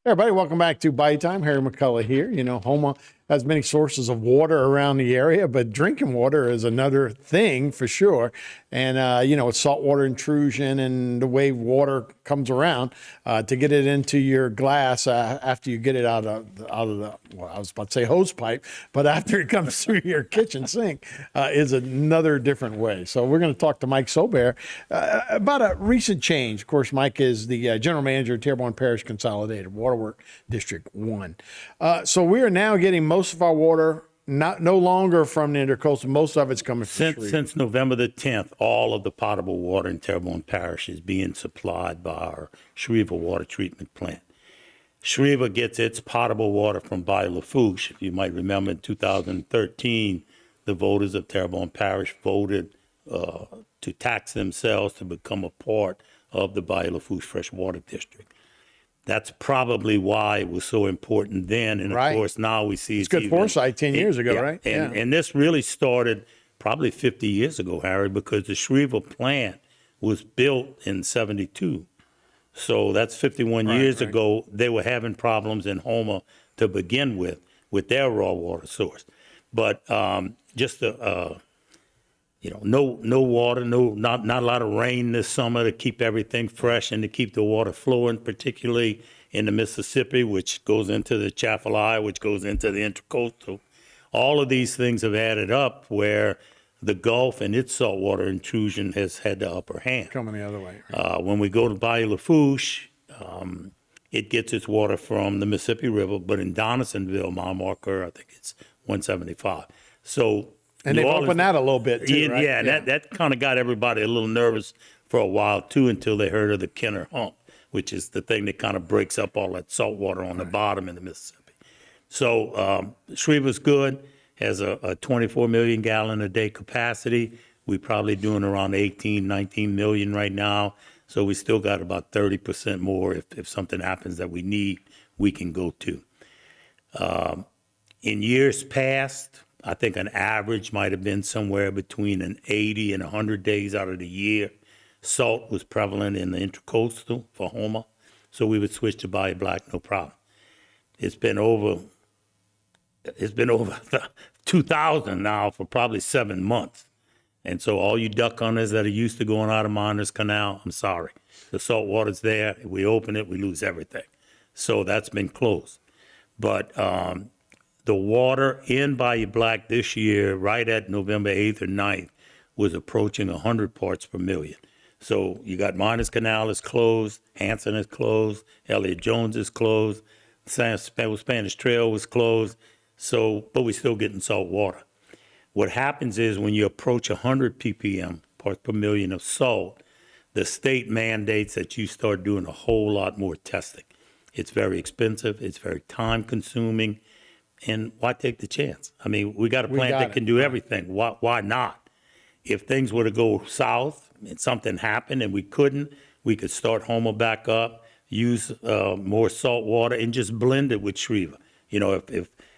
Hey everybody, welcome back to Bayou Time. Harry McCullough here. You know, Houma has many sources of water around the area, but drinking water is another thing for sure. And, it's saltwater intrusion and the way water comes around to get it into your glass after you get it out of the, well, I was about to say hose pipe, but after it comes through your kitchen sink is another different way. So we're going to talk to Mike Sobear about a recent change. Of course, Mike is the general manager of Terrebonne Parish Consolidated Waterwork District 1. So we are now getting most of our water no longer from the intercoastal. Most of it's coming from Since November the 10th, all of the potable water in Terrebonne Parish is being supplied by our Shreva water treatment plant. Shreva gets its potable water from Bayou. If you might remember, in 2013, the voters of Terrebonne Parish voted to tax themselves to become a part of the Bayou Freshwater District. That's probably why it was so important then. And Right. of course, now we see It's good foresight 10 years ago, yeah. right? And this really started probably 50 years ago, Harry, because the Shreva plant was built in 72. So that's 51 years ago. They were having problems in Houma to begin with their raw water source. But no water, not a lot of rain this summer to keep everything fresh and to keep the water flowing, particularly in the Mississippi, which goes into the Chaffalaya, which goes into the intercoastal. All of these things have added up where the Gulf and its saltwater intrusion has had the upper hand. Coming the other way. When we go to Bayou Lafourche, it gets its water from the Mississippi River, but in Donaldsonville, mile marker, I think it's 175. So And they've opened that a little bit too, right? Yeah, that kind of got everybody a little nervous for a while too, until they heard of the Kenner Hump, which is the thing that kind of breaks up all that salt water on the bottom in the Mississippi. So Shreva's good, has a 24 million gallon a day capacity. We're probably doing around 18, 19 million right now. So we still got about 30% more if something happens that we need, we can go to. In years past, I think an average might have been somewhere between an 80 and 100 days out of the year. Salt was prevalent in the intercoastal for Houma, so we would switch to Bayou Black, no problem. It's been over 2,000 now for probably 7 months. And so all you duck hunters that are used to going out of Miners Canal, I'm sorry. The salt water's there. If we open it, we lose everything. So that's been closed. But the water in Bayou Black this year, right at November 8th or 9th, was approaching 100 parts per million. So you got Miners Canal is closed, Hanson is closed, Elliott Jones is closed, Spanish Trail was closed. So, but we're still getting salt water. What happens is when you approach 100 ppm, parts per million of salt, the state mandates that you start doing a whole lot more testing. It's very expensive, it's very time consuming, and why take the chance? I mean, we got a plant that can do everything. Why not? If things were to go south and something happened and we couldn't, we could start Houma back up, use more salt water, and just blend it with Shreva. You know,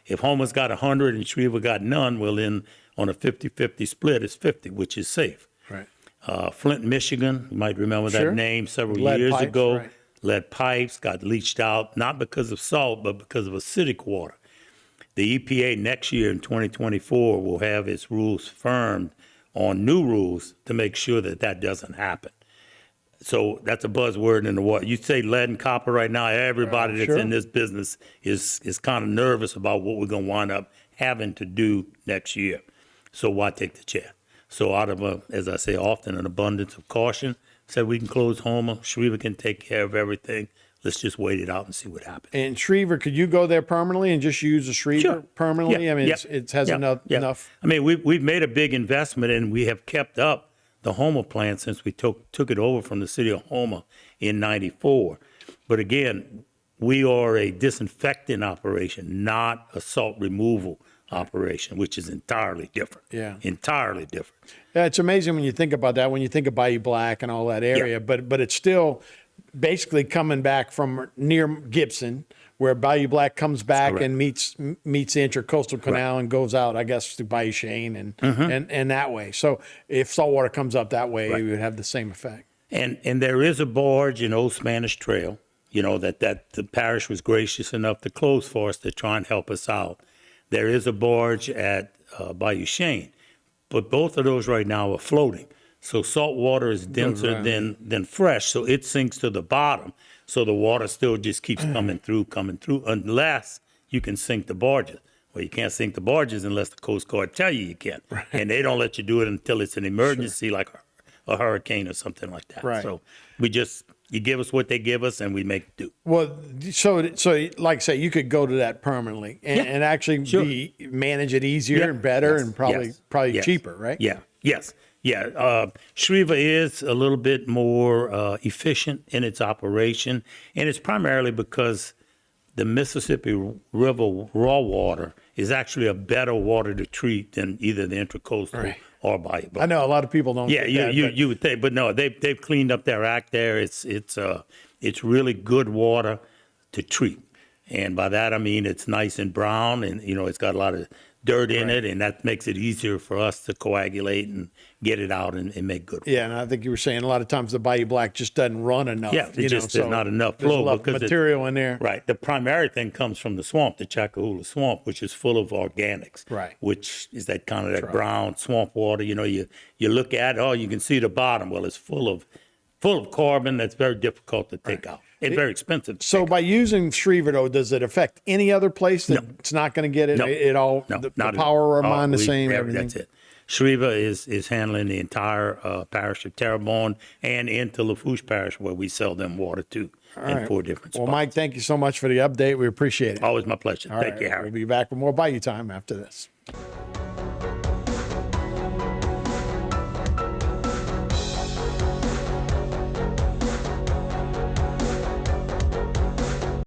if Houma's got 100 and Shreva got none, well then on a 50-50 split, it's 50, which is safe. Right. Flint, Michigan, you might remember that name several years ago. Right. Lead pipes got leached out, not because of salt, but because of acidic water. The EPA next year in 2024 will have its rules firmed on new rules to make sure that that doesn't happen. So that's a buzzword in the water. You say lead and copper right now, everybody that's in this business is kind of nervous about what we're going to wind up having to do next year. So why take the chance? So out of, as I say often, an abundance of caution, said we can close Houma. Shreva can take care of everything. Let's just wait it out and see what happens. And Shreva, could you go there permanently and just use the Shreva permanently? Yeah. I mean, it has enough. I mean, we've made a big investment and we have kept up the Houma plant since we took it over from the city of Houma in '94. But again, we are a disinfectant operation, not a salt removal operation, which is entirely different. Yeah. Entirely different. Yeah, it's amazing when you think about that, when you think of Bayou Black and all that area, but it's still basically coming back from near Gibson, where Bayou Black comes back and meets the Intercoastal Canal and goes out, I guess, to Bayou Chene and that way. So if saltwater comes up that way, it would have the same effect. And there is a barge in Old Spanish Trail. that the parish was gracious enough to close for us to try and help us out. There is a barge at Bayou, but both of those right now are floating. So salt water is denser than fresh, so it sinks to the bottom. So the water still just keeps coming through, unless you can sink the barges. Well, you can't sink the barges unless the Coast Guard tell you can. Right. And they don't let you do it until it's an emergency, like a hurricane or something like that. Right. So you give us what they give us, and we make do. Well, so like I say, you could go to that permanently and actually manage it easier and better and probably cheaper, right? Yeah. Yes. Yeah. Shriva is a little bit more efficient in its operation, and it's primarily because the Mississippi River raw water is actually a better water to treat than either the Intracoastal or Bayou. I know a lot of people don't. Yeah, you would think, but no, they've cleaned up their act there. It's really good water to treat, and by that I mean it's nice and brown, and it's got a lot of dirt in it, and that makes it easier for us to coagulate and get it out and make good water. Yeah, and I think you were saying a lot of times the Bayou Black just doesn't run enough. Yeah, there's not enough flow. There's enough material in there. Right. The primary thing comes from the swamp, the Chacahula Swamp, which is full of organics. Right. Which is that kind of that brown swamp water. You look at it, you can see the bottom. Well, it's full of carbon that's very difficult to take out. It's very expensive. So by using Shriva, though, does it affect any other place that it's not going to get it? No. It all No, the not power at all. remain the same. Everything. That's it. Shriva is handling the entire parish of Terrebonne and into Lafourche Parish, where we sell them water too in 4 different spots. Well, Mike, thank you so much for the update. We appreciate it. Always my pleasure. Thank you, Harry. We'll be back with more Bayou Time after this.